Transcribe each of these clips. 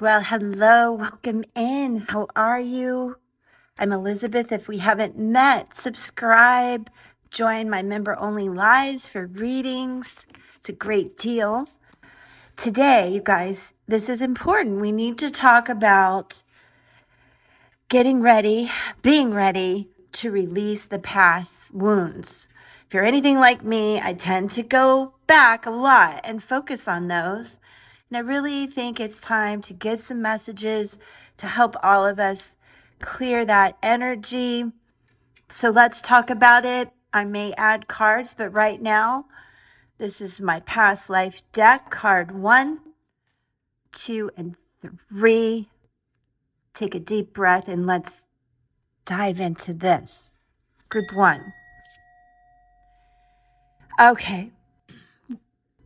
Well, hello, welcome in. How are you? I'm Elizabeth. If we haven't met, subscribe, join my member-only lives for readings. It's a great deal. Today, you guys, this is important. We need to talk about getting ready, being ready to release the past wounds. If you're anything like me, I tend to go back a lot and focus on those. And I really think it's time to get some messages to help all of us clear that energy. So let's talk about it. I may add cards, but right now, this is my past life deck, card 1, 2, and 3. Take a deep breath and let's dive into this. Group 1. Okay.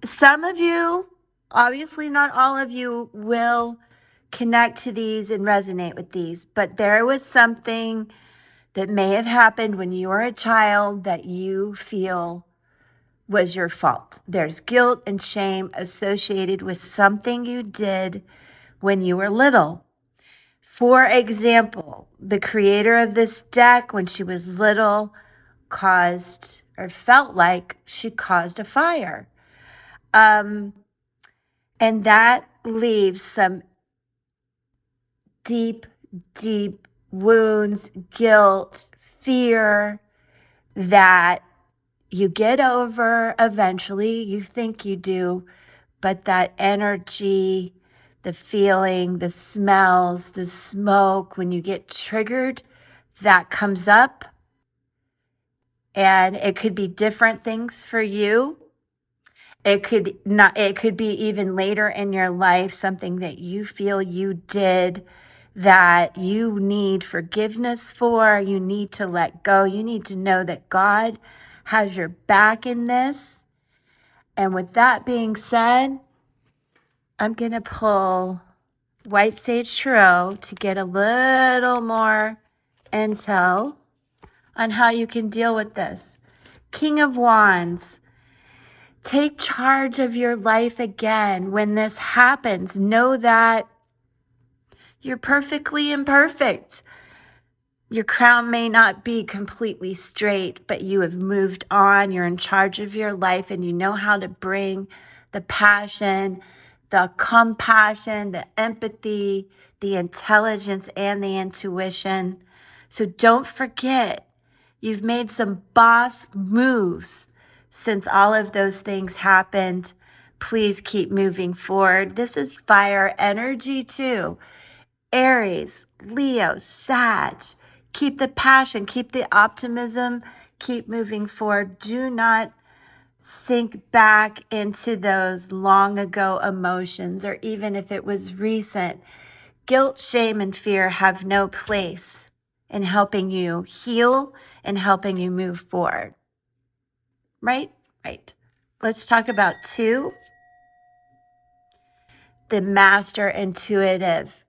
Some of you, obviously not all of you, will connect to these and resonate with these, but there was something that may have happened when you were a child that you feel was your fault. There's guilt and shame associated with something you did when you were little. For example, the creator of this deck, when she was little, caused or felt like she caused a fire. And that leaves some deep, deep wounds, guilt, fear that you get over eventually. You think you do, but that energy, the feeling, the smells, the smoke, when you get triggered, that comes up. And it could be different things for you. It could be even later in your life, something that you feel you did that you need forgiveness for. You need to let go. You need to know that God has your back in this. And with that being said, I'm going to pull White Sage Tarot to get a little more intel on how you can deal with this. King of Wands. Take charge of your life again. When this happens, know that you're perfectly imperfect. Your crown may not be completely straight, but you have moved on. You're in charge of your life and you know how to bring the passion, the compassion, the empathy, the intelligence, and the intuition. So don't forget, you've made some boss moves since all of those things happened. Please keep moving forward. This is fire energy too. Aries, Leo, Sag. Keep the passion, keep the optimism, keep moving forward. Do not sink back into those long ago emotions, or even if it was recent. Guilt, shame, and fear have no place in helping you heal and helping you move forward. Right? Right. Let's talk about 2. The master intuitive.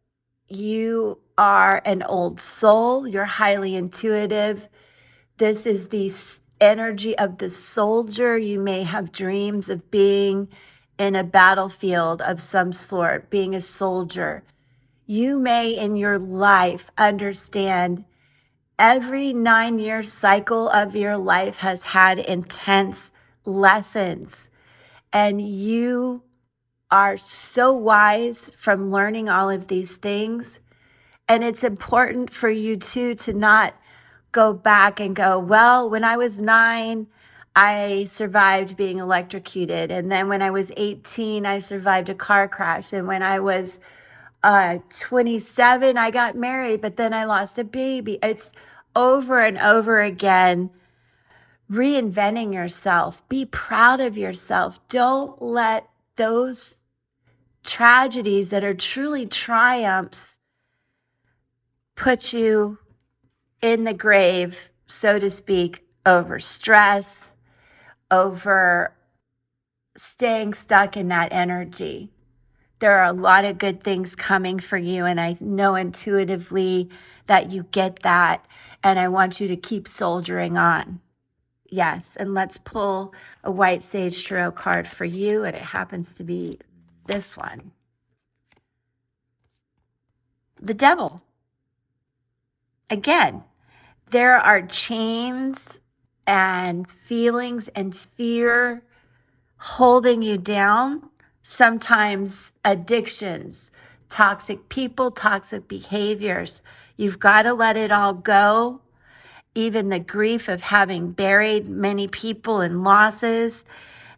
You are an old soul. You're highly intuitive. This is the energy of the soldier. You may have dreams of being in a battlefield of some sort, being a soldier. You may in your life understand every 9-year cycle of your life has had intense lessons, and you are so wise from learning all of these things. And it's important for you too to not go back and go, well, when I was 9, I survived being electrocuted. And then when I was 18, I survived a car crash. And when I was 27, I got married, but then I lost a baby. It's over and over again, reinventing yourself. Be proud of yourself. Don't let those tragedies that are truly triumphs put you in the grave, so to speak, over stress, over staying stuck in that energy. There are a lot of good things coming for you, and I know intuitively that you get that, and I want you to keep soldiering on. Yes, and let's pull a White Sage Tarot card for you, and it happens to be this one. the devil. Again, there are chains and feelings and fear holding you down. Sometimes addictions, toxic people, toxic behaviors. You've got to let it all go. Even the grief of having buried many people and losses.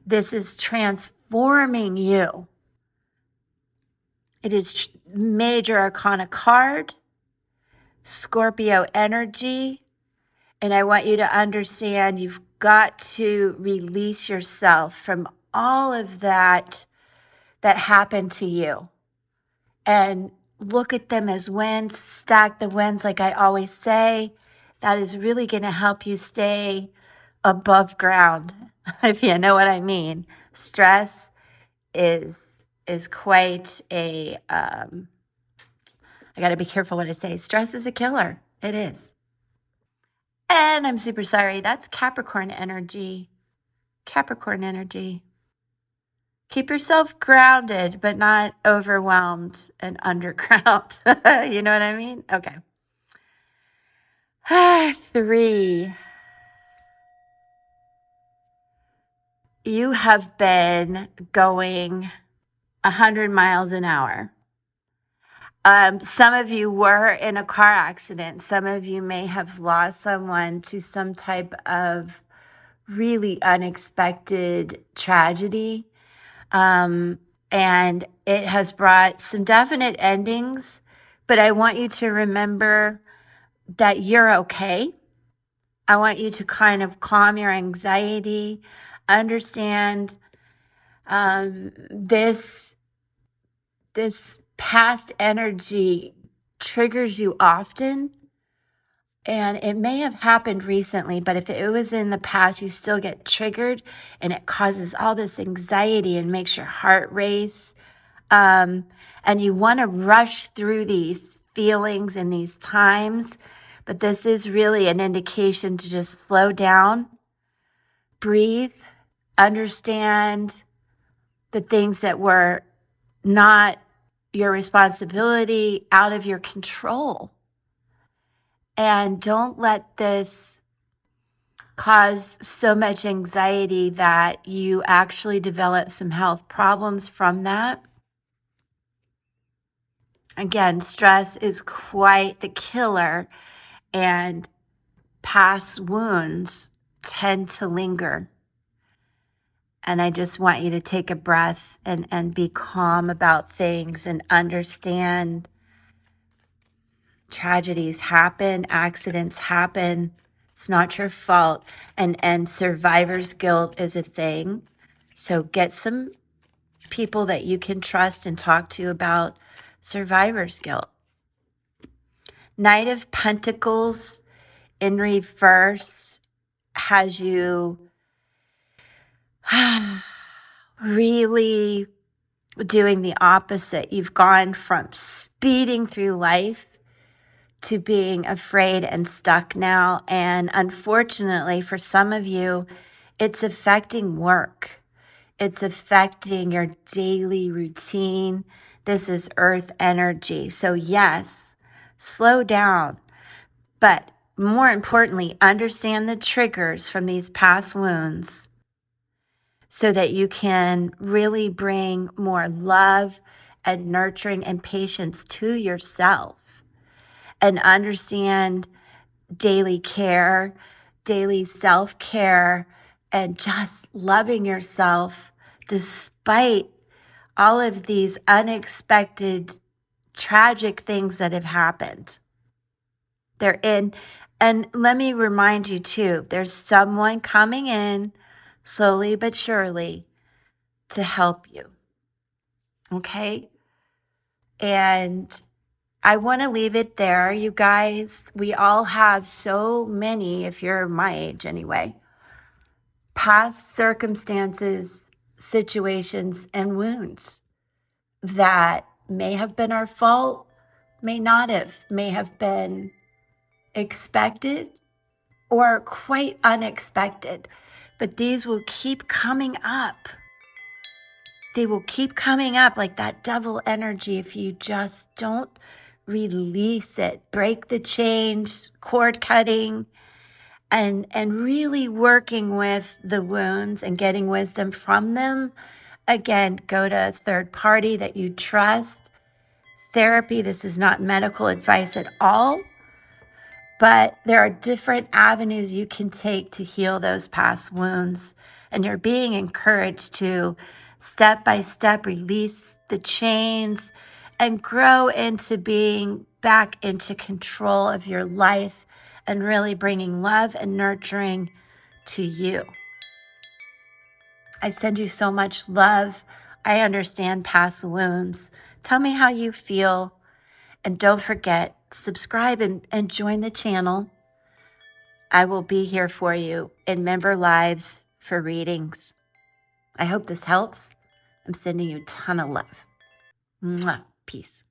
This is transforming you. It is major arcana card, Scorpio energy. And I want you to understand you've got to release yourself from all of that happened to you. And look at them as wins, stack the wins like I always say. That is really going to help you stay above ground, if you know what I mean. Stress is quite a, I got to be careful what I say. Stress is a killer. It is. And I'm super sorry. That's Capricorn energy. Capricorn energy. Keep yourself grounded, but not overwhelmed and underground. You know what I mean? Okay. 3. You have been going 100 miles an hour. Some of you were in a car accident. Some of you may have lost someone to some type of really unexpected tragedy. And it has brought some definite endings, but I want you to remember that you're okay. I want you to kind of calm your anxiety, understand this past energy triggers you often. And it may have happened recently, but if it was in the past, you still get triggered and it causes all this anxiety and makes your heart race. And you want to rush through these feelings and these times, but this is really an indication to just slow down, breathe, understand the things that were not your responsibility, out of your control. And don't let this cause so much anxiety that you actually develop some health problems from that. Again, stress is quite the killer, and past wounds tend to linger. And I just want you to take a breath and be calm about things and understand tragedies happen, accidents happen. It's not your fault. And survivor's guilt is a thing. So get some people that you can trust and talk to about survivor's guilt. Knight of Pentacles in reverse has you really doing the opposite. You've gone from speeding through life to being afraid and stuck now. And unfortunately, for some of you, it's affecting work. It's affecting your daily routine. This is earth energy. So yes, slow down. But more importantly, understand the triggers from these past wounds so that you can really bring more love and nurturing and patience to yourself. And understand daily care, daily self-care, and just loving yourself despite all of these unexpected, tragic things that have happened. They're in, and let me remind you too, there's someone coming in slowly but surely to help you. Okay? And I want to leave it there, you guys. We all have so many, if you're my age anyway, past circumstances, situations, and wounds that may have been our fault, may not have, may have been expected or quite unexpected. But these will keep coming up. They will keep coming up like that devil energy if you just don't release it, break the chains, cord cutting, and really working with the wounds and getting wisdom from them. Again, go to a third party that you trust. Therapy, this is not medical advice at all, but there are different avenues you can take to heal those past wounds. And you're being encouraged to step by step release the chains and grow into being back into control of your life and really bringing love and nurturing to you. I send you so much love. I understand past wounds. Tell me how you feel. And don't forget, subscribe and join the channel. I will be here for you in member lives for readings. I hope this helps. I'm sending you a ton of love. Mwah. Peace.